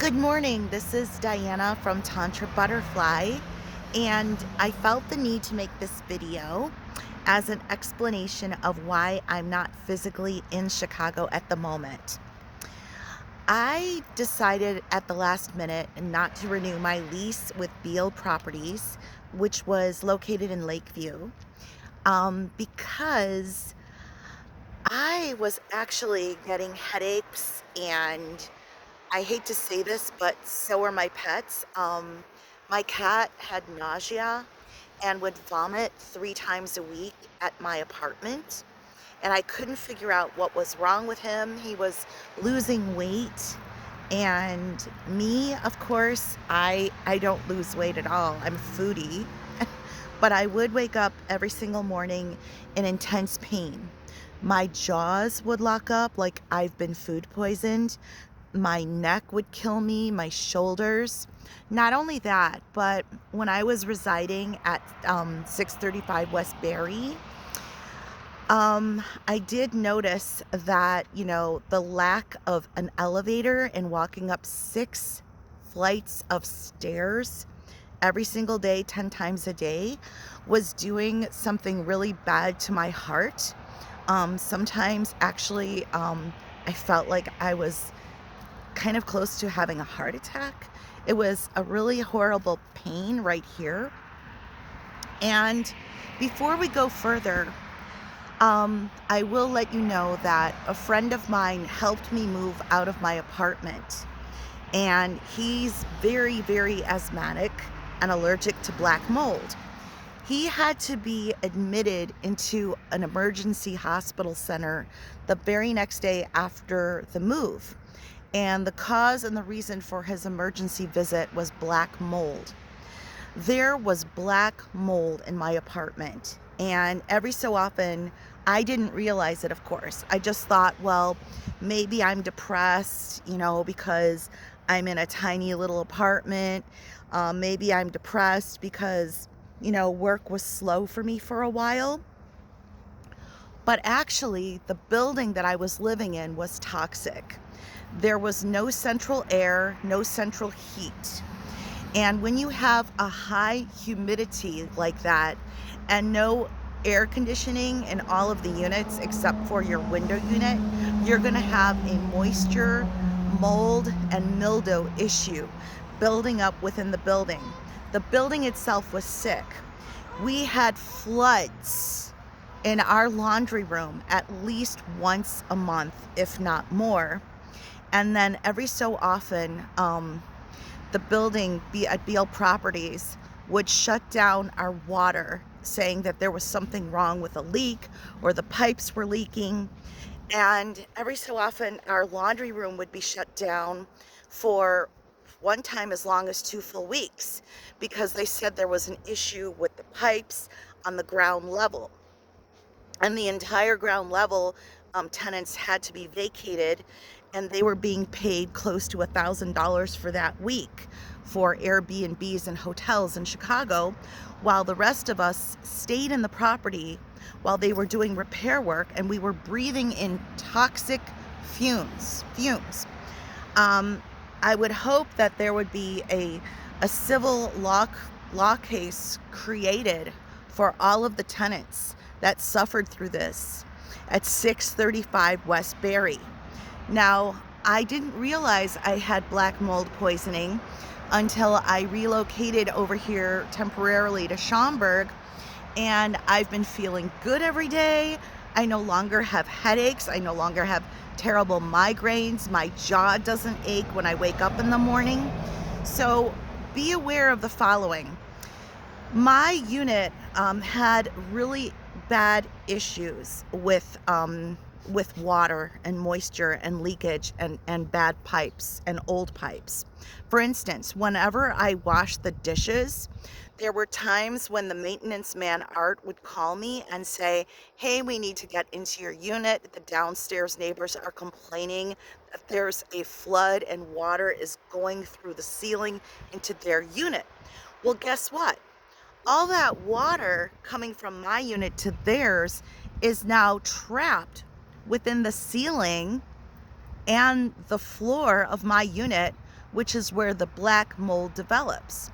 Good morning. This is Diana from Tantra Butterfly, and I felt the need to make this video as an explanation of why I'm not physically in Chicago at the moment. I decided at the last minute not to renew my lease with Beale Properties, which was located in Lakeview, because I was actually getting headaches, and I hate to say this, but so are my pets. My cat had nausea and would vomit 3 times a week at my apartment, and I couldn't figure out what was wrong with him. He was losing weight, and me, of course, I don't lose weight at all. I'm a foodie, but I would wake up every single morning in intense pain. My jaws would lock up like I've been food poisoned. My neck would kill me, my shoulders. Not only that, but when I was residing at 635 West Berry, I did notice that, the lack of an elevator and walking up 6 flights of stairs every single day, 10 times a day, was doing something really bad to my heart. Sometimes, actually, I felt like I was kind of close to having a heart attack. It was a really horrible pain right here. And before we go further, I will let you know that a friend of mine helped me move out of my apartment. And he's very, very asthmatic and allergic to black mold. He had to be admitted into an emergency hospital center the very next day after the move. And the cause and the reason for his emergency visit was black mold. There was black mold in my apartment, and every so often, I didn't realize it, of course. I just thought, well, maybe I'm depressed, because I'm in a tiny little apartment. Maybe I'm depressed because, work was slow for me for a while. But actually, the building that I was living in was toxic. There was no central air, no central heat. And when you have a high humidity like that and no air conditioning in all of the units except for your window unit, you're going to have a moisture, mold, and mildew issue building up within the building. The building itself was sick. We had floods in our laundry room at least once a month, if not more. And then every so often, the building at Beale Properties would shut down our water, saying that there was something wrong with a leak or the pipes were leaking. And every so often, our laundry room would be shut down for one time as long as 2 full weeks because they said there was an issue with the pipes on the ground level. And the entire ground level tenants had to be vacated, and they were being paid close to $1,000 for that week for Airbnbs and hotels in Chicago, while the rest of us stayed in the property while they were doing repair work, and we were breathing in toxic fumes. I would hope that there would be a civil law case created for all of the tenants that suffered through this at 635 West Berry. Now, I didn't realize I had black mold poisoning until I relocated over here temporarily to Schaumburg, and I've been feeling good every day. I no longer have headaches. I no longer have terrible migraines. My jaw doesn't ache when I wake up in the morning. So be aware of the following. My unit had really bad issues with water and moisture and leakage and bad pipes and old pipes. For instance, whenever I washed the dishes, there were times when the maintenance man, Art, would call me and say, hey, we need to get into your unit. The downstairs neighbors are complaining that there's a flood and water is going through the ceiling into their unit. Well, guess what? All that water coming from my unit to theirs is now trapped within the ceiling and the floor of my unit, which is where the black mold develops.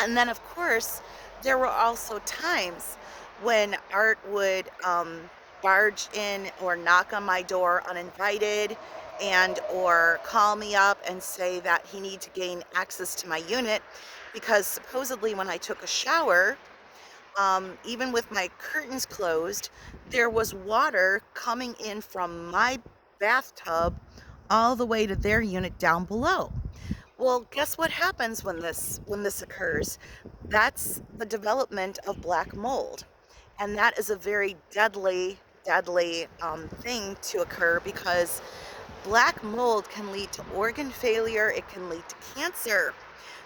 And then, of course, there were also times when Art would barge in or knock on my door uninvited and or call me up and say that he needed to gain access to my unit because supposedly when I took a shower, even with my curtains closed, there was water coming in from my bathtub all the way to their unit down below. Well, guess what happens when this occurs? That's the development of black mold, and that is a very deadly thing to occur because black mold can lead to organ failure. It can lead to cancer.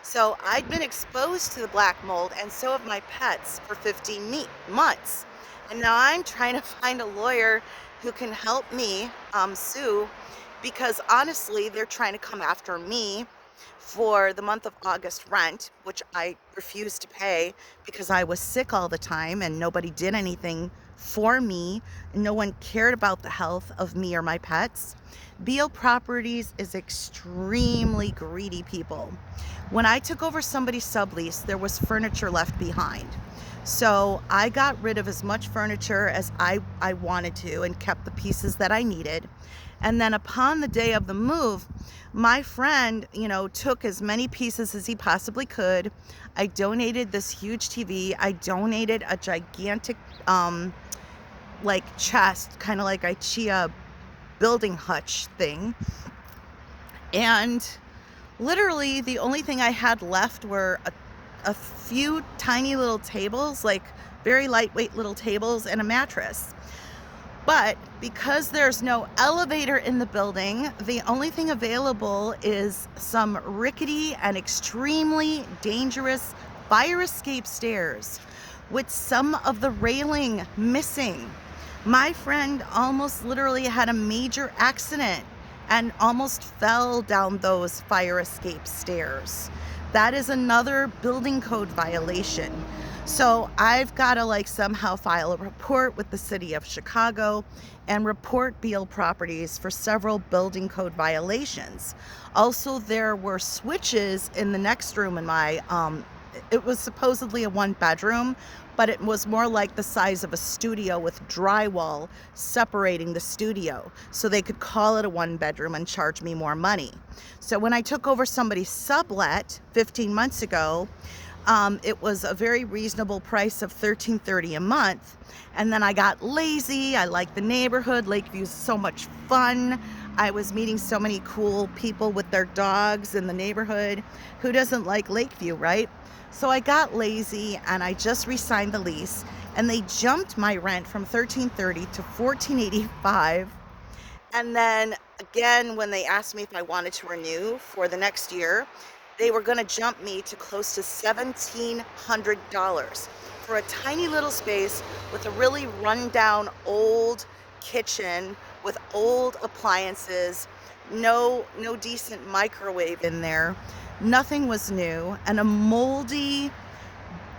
So I'd been exposed to the black mold, and so have my pets for 15 months. And now I'm trying to find a lawyer who can help me sue because honestly, they're trying to come after me for the month of August rent, which I refused to pay because I was sick all the time and nobody did anything for me. No one cared about the health of me or my pets. Beal Properties is extremely greedy people. When I took over somebody's sublease, there was furniture left behind. So I got rid of as much furniture as I wanted to and kept the pieces that I needed. And then upon the day of the move, my friend, took as many pieces as he possibly could. I donated this huge TV. I donated a gigantic, chest, kind of like IKEA building hutch thing. And literally the only thing I had left were a few tiny little tables, like very lightweight little tables and a mattress. But because there's no elevator in the building, the only thing available is some rickety and extremely dangerous fire escape stairs with some of the railing missing. My friend almost literally had a major accident and almost fell down those fire escape stairs. That is another building code violation. So I've got to somehow file a report with the city of Chicago and report Beal Properties for several building code violations. Also, there were switches in the next room in my, it was supposedly a 1-bedroom, but it was more like the size of a studio with drywall separating the studio. So they could call it a 1-bedroom and charge me more money. So when I took over somebody's sublet 15 months ago, it was a very reasonable price of $13.30 a month. And then I got lazy. I liked the neighborhood. Lakeview's so much fun. I was meeting so many cool people with their dogs in the neighborhood. Who doesn't like Lakeview, right? So I got lazy and I just re-signed the lease, and they jumped my rent from $13.30 to $14.85. And then again, when they asked me if I wanted to renew for the next year, they were going to jump me to close to $1,700 for a tiny little space with a really rundown old kitchen with old appliances, no decent microwave in there. Nothing was new, and a moldy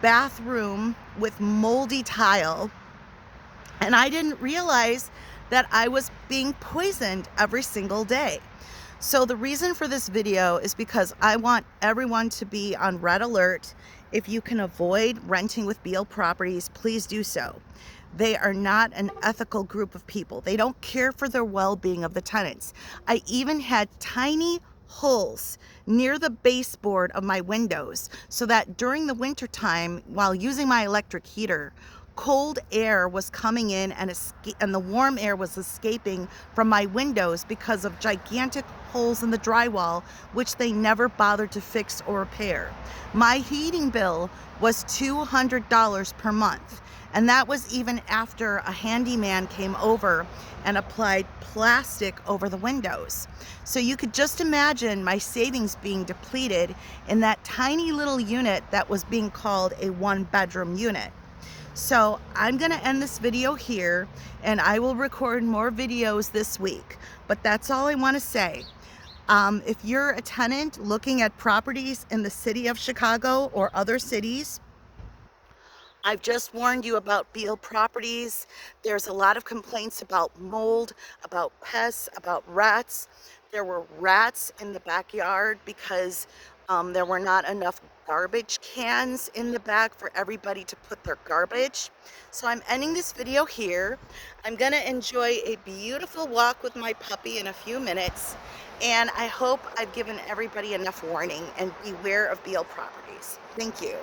bathroom with moldy tile. And I didn't realize that I was being poisoned every single day. So the reason for this video is because I want everyone to be on red alert. If you can avoid renting with Beal Properties, please do so. They are not an ethical group of people. They don't care for the well-being of the tenants. I even had tiny holes near the baseboard of my windows so that during the winter time, while using my electric heater, cold air was coming in and the warm air was escaping from my windows because of gigantic holes in the drywall, which they never bothered to fix or repair. My heating bill was $200 per month, and that was even after a handyman came over and applied plastic over the windows. So you could just imagine my savings being depleted in that tiny little unit that was being called a 1-bedroom unit. So I'm going to end this video here, and I will record more videos this week. But that's all I want to say. If you're a tenant looking at properties in the city of Chicago or other cities, I've just warned you about Beal Properties. There's a lot of complaints about mold, about pests, about rats. there were rats in the backyard because there were not enough garbage cans in the back for everybody to put their garbage. So I'm ending this video here. I'm gonna enjoy a beautiful walk with my puppy in a few minutes, and I hope I've given everybody enough warning, and beware of Beale properties. Thank you.